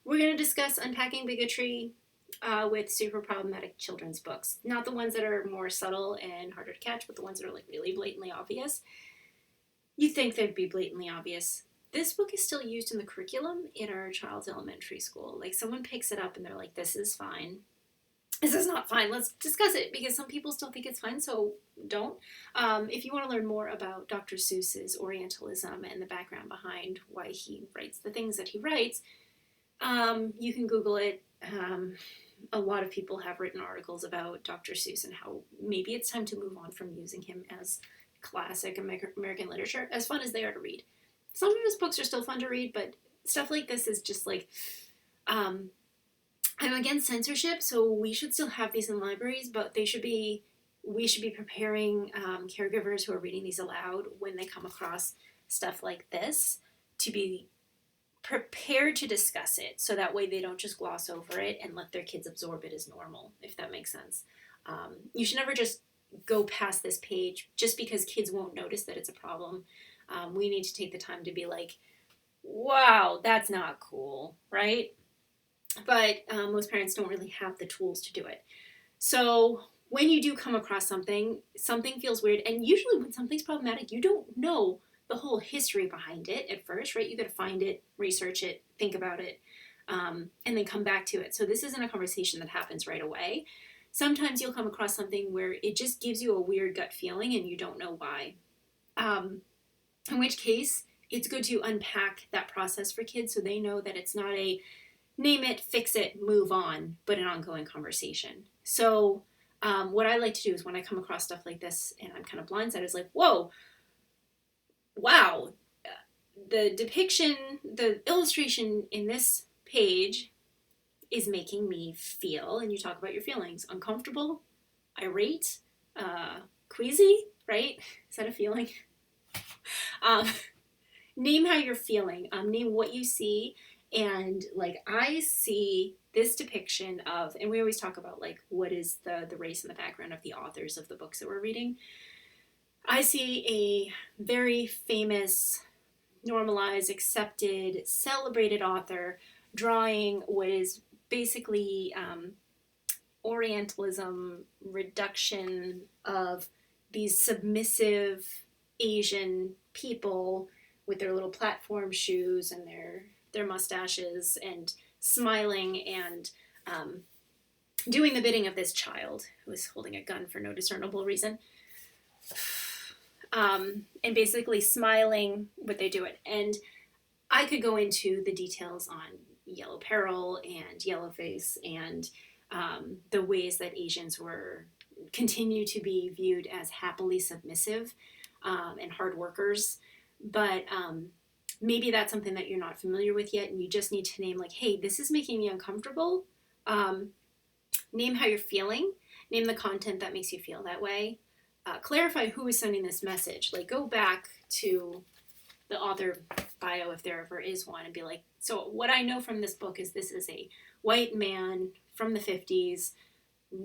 We're going to discuss Unpacking Bigotry with super problematic children's books. Not the ones that are more subtle and harder to catch, but the ones that are like really blatantly obvious. You think they'd be blatantly obvious. This book is still used in the curriculum in our child's elementary school. Like someone picks it up and they're like, this is fine. This is not fine. Let's discuss it because some people still think it's fine, so don't. If you want to learn more about Dr. Seuss's Orientalism and the background behind why he writes the things that he writes, you can Google it. A lot of people have written articles about Dr. Seuss and how maybe it's time to move on from using him as classic American literature, as fun as they are to read. Some of his books are still fun to read, but stuff like this is just like, I'm against censorship, so we should still have these in libraries, but we should be preparing caregivers who are reading these aloud when they come across stuff like this to be prepared to discuss it, so that way they don't just gloss over it and let their kids absorb it as normal, if that makes sense. You should never just go past this page just because kids won't notice that it's a problem. We need to take the time to be like, wow, that's not cool, right? But most parents don't really have the tools to do it. So when you do come across something feels weird, and usually when something's problematic, you don't know the whole history behind it at first, right? You got to find it, research it, think about it, and then come back to it. So this isn't a conversation that happens right away. Sometimes you'll come across something where it just gives you a weird gut feeling and you don't know why. In which case, it's good to unpack that process for kids so they know that it's not a name it, fix it, move on, but an ongoing conversation. So what I like to do is when I come across stuff like this and I'm kind of blindsided, it's like, whoa, wow, the depiction, the illustration in this page is making me feel, and you talk about your feelings, uncomfortable, irate, queasy, right? Is that a feeling? Name how you're feeling, name what you see, and like I see this depiction of, and we always talk about like what is the race and the background of the authors of the books that we're reading. I see a very famous, normalized, accepted, celebrated author drawing what is basically Orientalism reduction of these submissive Asian people with their little platform shoes and their mustaches and smiling and doing the bidding of this child who is holding a gun for no discernible reason. And basically smiling what they do it. And I could go into the details on Yellow Peril and Yellowface and the ways that Asians continue to be viewed as happily submissive and hard workers. But maybe that's something that you're not familiar with yet, and you just need to name like, hey, this is making me uncomfortable. Name how you're feeling. Name the content that makes you feel that way. Clarify who is sending this message. Like go back to the author bio if there ever is one and be like, so what I know from this book is this is a white man from the 50s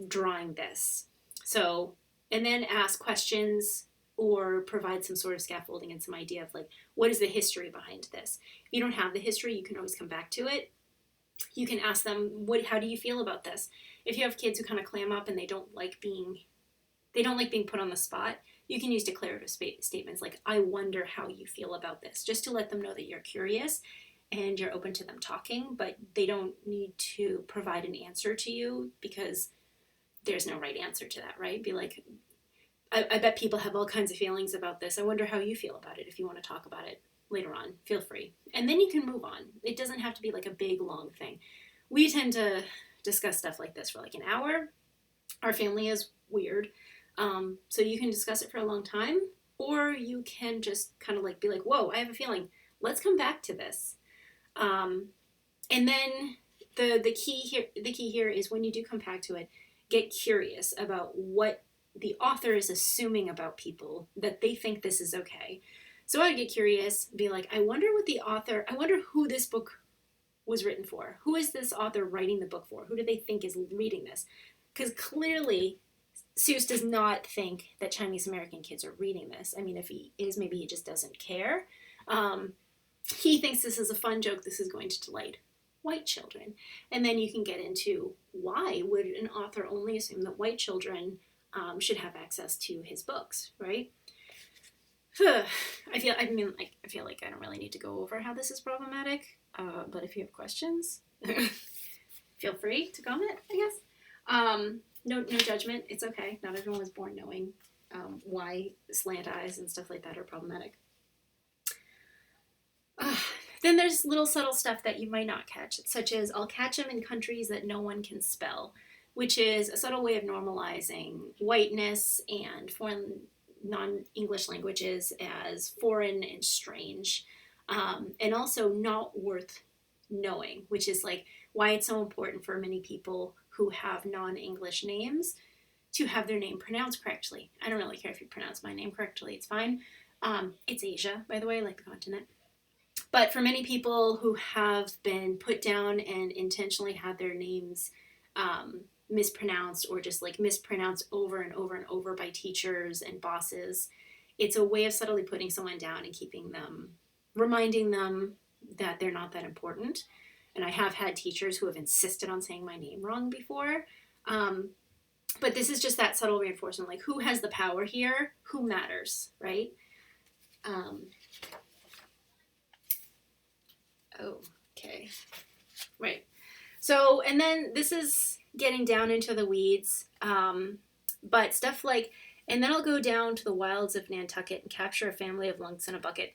drawing this. So, and then ask questions or provide some sort of scaffolding and some idea of like, what is the history behind this? If you don't have the history, you can always come back to it. You can ask them, how do you feel about this? If you have kids who kind of clam up and they don't like being put on the spot, you can use declarative statements like, I wonder how you feel about this, just to let them know that you're curious and you're open to them talking, but they don't need to provide an answer to you because there's no right answer to that, right? Be like, I bet people have all kinds of feelings about this. I wonder how you feel about it. If you want to talk about it later on, feel free. And then you can move on. It doesn't have to be like a big, long thing. We tend to discuss stuff like this for like an hour. Our family is weird. So you can discuss it for a long time, or you can just kind of like be like, whoa, I have a feeling. Let's come back to this. And then the key here is when you do come back to it, get curious about what the author is assuming about people that they think this is okay. So I'd get curious, be like, I wonder who this book was written for. Who is this author writing the book for? Who do they think is reading this? Because clearly Seuss does not think that Chinese American kids are reading this. I mean, if he is, maybe he just doesn't care. He thinks this is a fun joke. This is going to delight white children. And then you can get into why would an author only assume that white children should have access to his books, right? I feel like I don't really need to go over how this is problematic, but if you have questions, feel free to comment, I guess. No judgment. It's okay. Not everyone was born knowing why slant eyes and stuff like that are problematic. Then there's little subtle stuff that you might not catch, such as I'll catch them in countries that no one can spell, which is a subtle way of normalizing whiteness and foreign non-English languages as foreign and strange, and also not worth knowing, which is like why it's so important for many people who have non-English names to have their name pronounced correctly. I don't really care if you pronounce my name correctly, it's fine. It's Asia, by the way, like the continent. But for many people who have been put down and intentionally had their names mispronounced or just like mispronounced over and over and over by teachers and bosses, it's a way of subtly putting someone down and keeping them, reminding them that they're not that important. And I have had teachers who have insisted on saying my name wrong before. But this is just that subtle reinforcement, like who has the power here? Who matters, right? Okay. Right. So, and then this is getting down into the weeds, but stuff like, and then I'll go down to the wilds of Nantucket and capture a family of lunks in a bucket,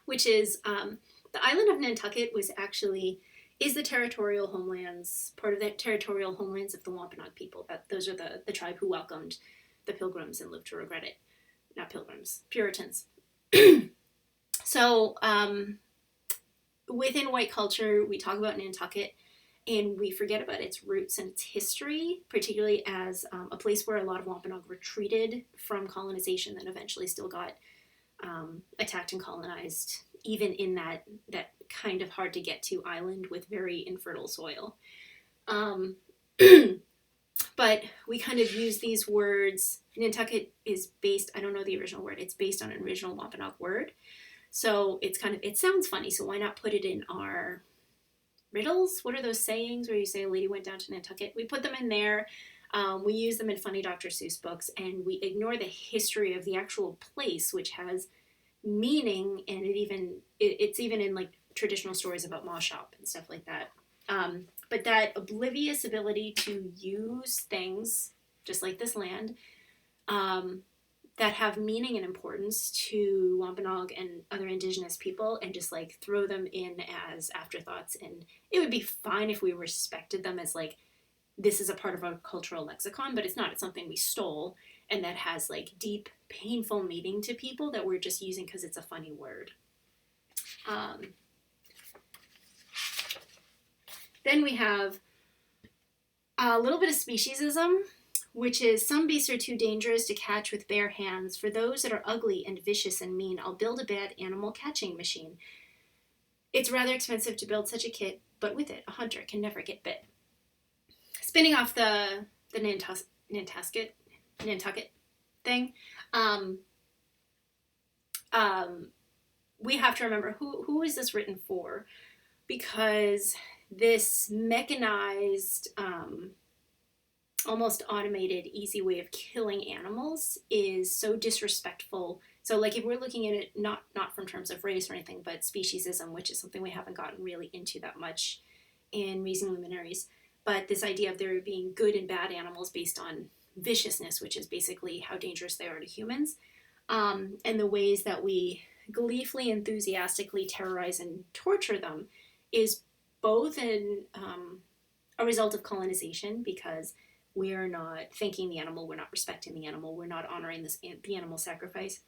which is, the island of Nantucket is the territorial homelands, part of the territorial homelands of the Wampanoag people. Those are the tribe who welcomed the Pilgrims and lived to regret it. Not Pilgrims, Puritans. So, within white culture, we talk about Nantucket and we forget about its roots and its history, particularly as a place where a lot of Wampanoag retreated from colonization and eventually still got attacked and colonized, even in that kind of hard to get to island with very infertile soil. But we kind of use these words. Nantucket is based, I don't know the original word, it's based on an original Wampanoag word. So it sounds funny, so why not put it in our riddles? What are those sayings where you say a lady went down to Nantucket? We put them in there. We use them in funny Dr. Seuss books, and we ignore the history of the actual place, which has meaning, and it's even in like traditional stories about Ma Shop and stuff like that. But that oblivious ability to use things, just like this land, that have meaning and importance to Wampanoag and other indigenous people and just like throw them in as afterthoughts. And it would be fine if we respected them as like, this is a part of our cultural lexicon, but it's not. It's something we stole and that has like deep, painful meaning to people that we're just using because it's a funny word. Then we have a little bit of speciesism, which is some beasts are too dangerous to catch with bare hands. For those that are ugly and vicious and mean, I'll build a bad animal catching machine. It's rather expensive to build such a kit, but with it, a hunter can never get bit. Spinning off the Nantucket thing, we have to remember who is this written for, because this mechanized, almost automated, easy way of killing animals is so disrespectful. So like if we're looking at it not from terms of race or anything, but speciesism, which is something we haven't gotten really into that much in Raising Luminaries, but this idea of there being good and bad animals based on viciousness, which is basically how dangerous they are to humans, and the ways that we gleefully, enthusiastically terrorize and torture them is both a result of colonization, because we're not thanking the animal, we're not respecting the animal, we're not honoring the animal sacrifice.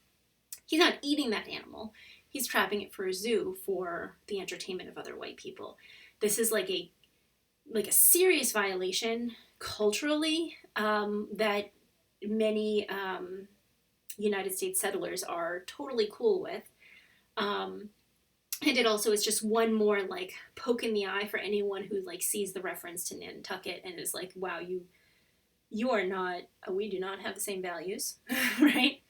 He's not eating that animal, he's trapping it for a zoo for the entertainment of other white people. This is like a serious violation culturally that many United States settlers are totally cool with. And it also is just one more like poke in the eye for anyone who like sees the reference to Nantucket and is like, wow, you are not, we do not have the same values, right?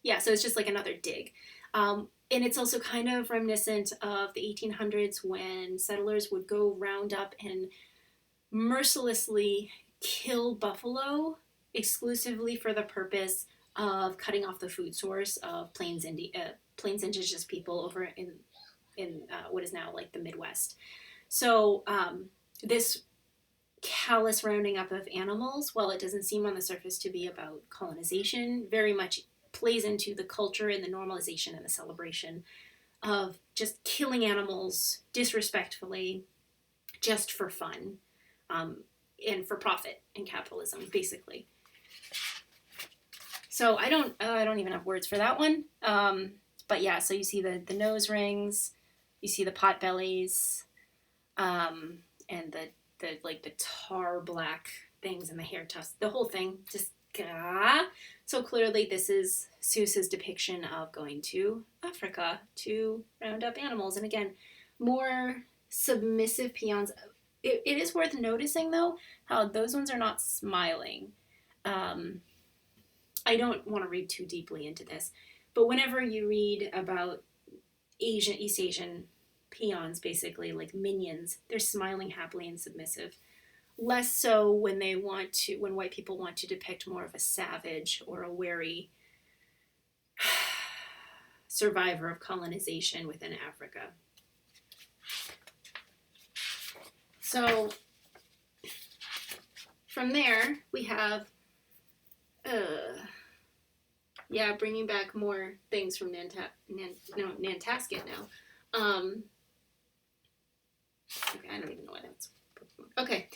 Yeah, so it's just like another dig. And And it's also kind of reminiscent of the 1800s when settlers would go round up and mercilessly kill buffalo exclusively for the purpose of cutting off the food source of Plains indigenous people over in what is now like the Midwest. So this callous rounding up of animals, while it doesn't seem on the surface to be about colonization, very much plays into the culture and the normalization and the celebration of just killing animals disrespectfully just for fun, and for profit and capitalism, basically. So I don't even have words for that one. But yeah, so you see the nose rings, you see the pot bellies, and the like the tar black things and the hair tufts, the whole thing, just so clearly this is Seuss's depiction of going to Africa to round up animals. And again, more submissive peons. It is worth noticing though how those ones are not smiling. I don't want to read too deeply into this, but whenever you read about East Asian peons, basically like minions, they're smiling happily and submissive. Less so when when white people want to depict more of a savage or a wary survivor of colonization within Africa. So from there we have, bringing back more things from Nantasket now. Okay, I don't even know why that's. Okay.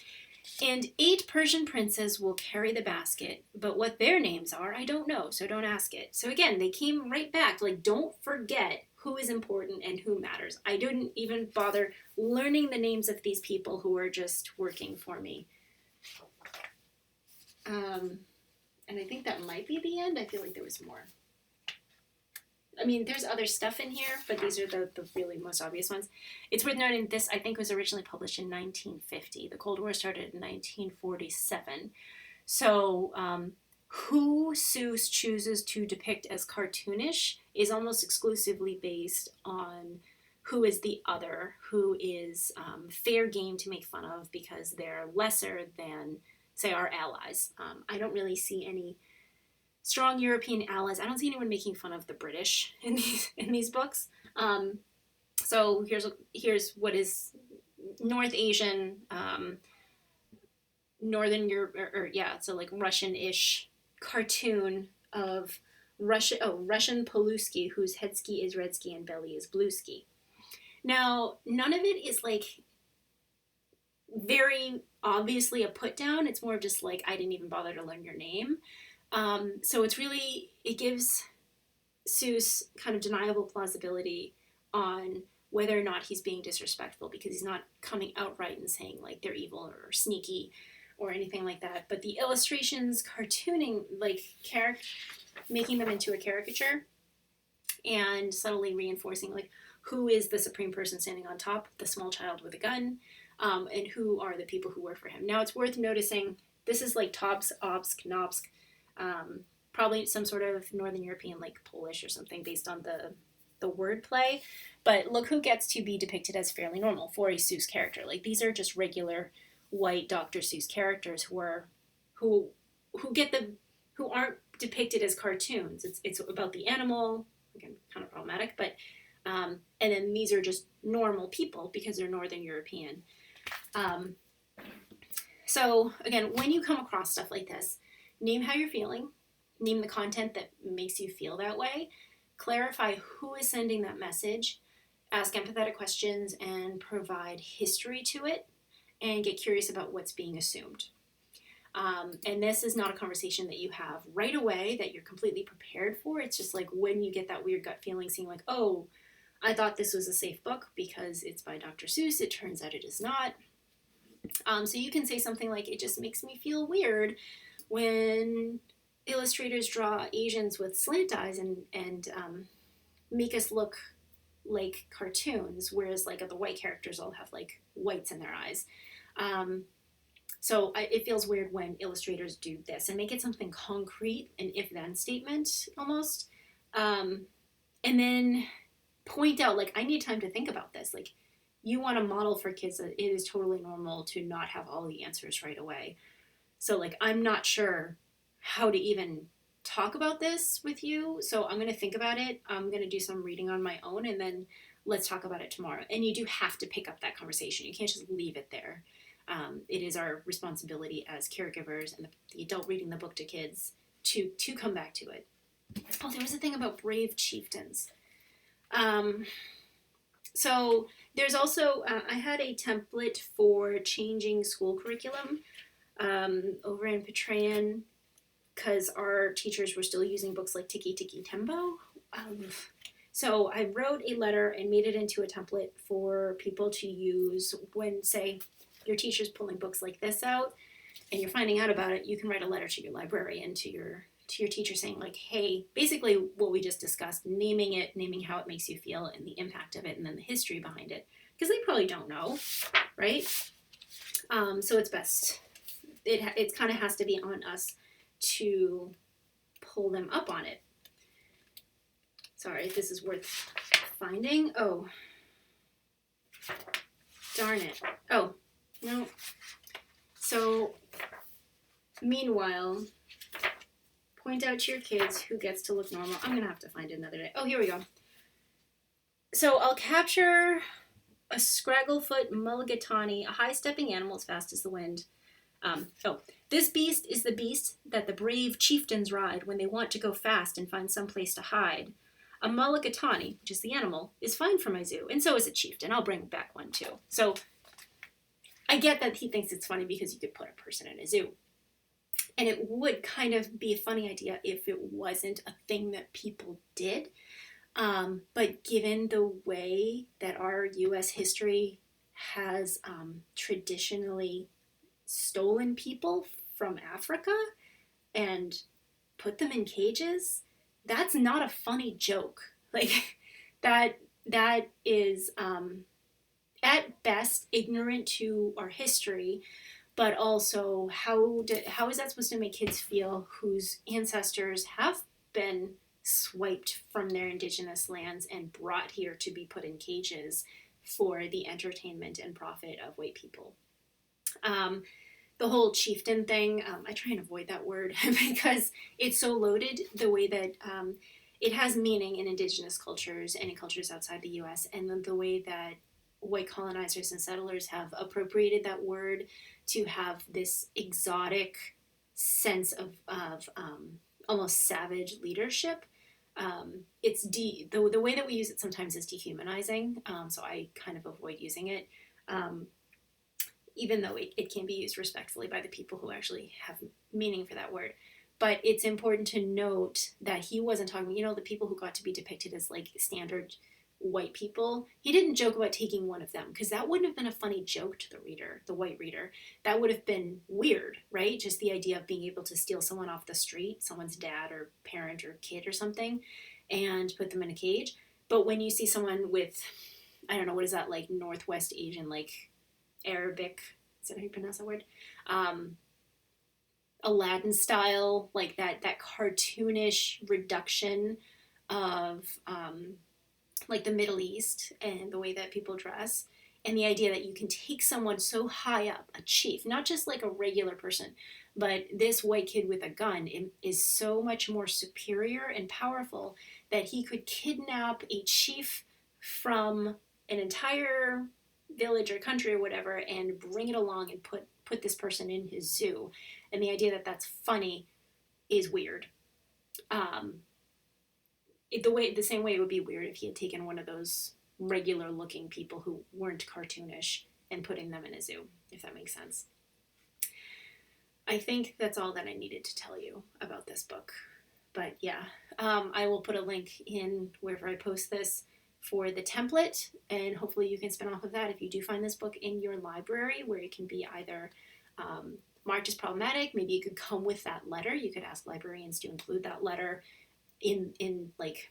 And 8 Persian princes will carry the basket, but what their names are, I don't know, so don't ask it. So again, they came right back, like, don't forget who is important and who matters. I didn't even bother learning the names of these people who were just working for me. And I think that might be the end. I feel like there was more. I mean, there's other stuff in here, but these are the really most obvious ones. It's worth noting this, I think, was originally published in 1950. The Cold War started in 1947. So who Seuss chooses to depict as cartoonish is almost exclusively based on who is the other, who is fair game to make fun of because they're lesser than, say, our allies. I don't really see any strong European allies. I don't see anyone making fun of the British in these books. So here's what is North Asian, Northern Europe, so like Russian-ish cartoon of Russian Poluski, whose head ski is red ski and belly is blue ski. Now, none of it is like very obviously a put down. It's more of just like, I didn't even bother to learn your name. So it gives Seuss kind of deniable plausibility on whether or not he's being disrespectful, because he's not coming outright and saying like they're evil or sneaky or anything like that. But the illustrations cartooning, like making them into a caricature and subtly reinforcing like who is the supreme person standing on top, the small child with a gun, and who are the people who work for him. Now it's worth noticing this is like Tobsk, Obsk, Nobsk, probably some sort of Northern European, like Polish or something, based on the wordplay. But look who gets to be depicted as fairly normal for a Seuss character. Like, these are just regular white Dr. Seuss characters who aren't depicted as cartoons. It's about the animal, again, kind of problematic, but and then these are just normal people because they're Northern European. So again, when you come across stuff like this, name how you're feeling, name the content that makes you feel that way, clarify who is sending that message, ask empathetic questions, and provide history to it, and get curious about what's being assumed. And this is not a conversation that you have right away that you're completely prepared for. It's just like when you get that weird gut feeling, seeing like, oh, I thought this was a safe book because it's by Dr. Seuss. It turns out it is not. So you can say something like, it just makes me feel weird when illustrators draw Asians with slant eyes and make us look like cartoons, whereas like the white characters all have like whites in their eyes. So it feels weird when illustrators do this and make it something concrete, an if-then statement almost. And then point out, like, I need time to think about this. Like, you want to model for kids that it is totally normal to not have all the answers right away. So, like, I'm not sure how to even talk about this with you. So I'm going to think about it. I'm going to do some reading on my own, and then let's talk about it tomorrow. And you do have to pick up that conversation. You can't just leave it there. It is our responsibility as caregivers and the adult reading the book to kids to come back to it. Oh, there was a thing about brave chieftains. So there's also, I had a template for changing school curriculum over in Petraean, because our teachers were still using books like Tiki Tiki Tembo. So I wrote a letter and made it into a template for people to use when, say, your teacher's pulling books like this out and you're finding out about it. You can write a letter to your librarian, to your teacher, saying, like, hey, basically what we just discussed, naming it, naming how it makes you feel and the impact of it, and then the history behind it, because they probably don't know, right? So it's best, it kind of has to be on us to pull them up on it. Sorry, this is worth finding. Oh, darn it. Oh, no. So, meanwhile, point out to your kids who gets to look normal. I'm going to have to find it another day. Oh, here we go. So, I'll capture a scragglefoot mulligatawny, a high-stepping animal as fast as the wind. This beast is the beast that the brave chieftains ride when they want to go fast and find some place to hide. A mulligatawny, which is the animal, is fine for my zoo, and so is a chieftain. I'll bring back one too. So I get that he thinks it's funny because you could put a person in a zoo. And it would kind of be a funny idea if it wasn't a thing that people did. But given the way that our U.S. history has traditionally stolen people from Africa and put them in cages, that's not a funny joke. Like, that is at best ignorant to our history, but also how is that supposed to make kids feel whose ancestors have been swiped from their indigenous lands and brought here to be put in cages for the entertainment and profit of white people? The whole chieftain thing, I try and avoid that word because it's so loaded, the way that it has meaning in indigenous cultures and in cultures outside the U.S., and then the way that white colonizers and settlers have appropriated that word to have this exotic sense of almost savage leadership. It's the way that we use it sometimes is dehumanizing, so I kind of avoid using it. Even though it can be used respectfully by the people who actually have meaning for that word. But it's important to note that he wasn't talking, the people who got to be depicted as like standard white people. He didn't joke about taking one of them, because that wouldn't have been a funny joke to the reader, the white reader. That would have been weird, right? Just the idea of being able to steal someone off the street, someone's dad or parent or kid or something, and put them in a cage. But when you see someone with, I don't know, what is that, like Northwest Asian, like Arabic, is that how you pronounce that word? Aladdin style, like that cartoonish reduction of like the Middle East and the way that people dress, and the idea that you can take someone so high up, a chief, not just like a regular person, but this white kid with a gun is so much more superior and powerful that he could kidnap a chief from an entire village or country or whatever and bring it along and put this person in his zoo. And the idea that that's funny is weird. The same way it would be weird if he had taken one of those regular looking people who weren't cartoonish and putting them in a zoo, if that makes sense. I think that's all that I needed to tell you about this book. But yeah, I will put a link in wherever I post this for the template, and hopefully you can spin off of that if you do find this book in your library, where it can be either marked as problematic. Maybe you could come with that letter. You could ask librarians to include that letter in like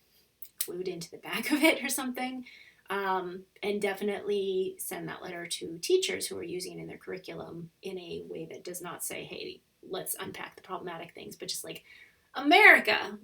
glued into the back of it or something, and definitely send that letter to teachers who are using it in their curriculum in a way that does not say, hey, let's unpack the problematic things, but just like, America,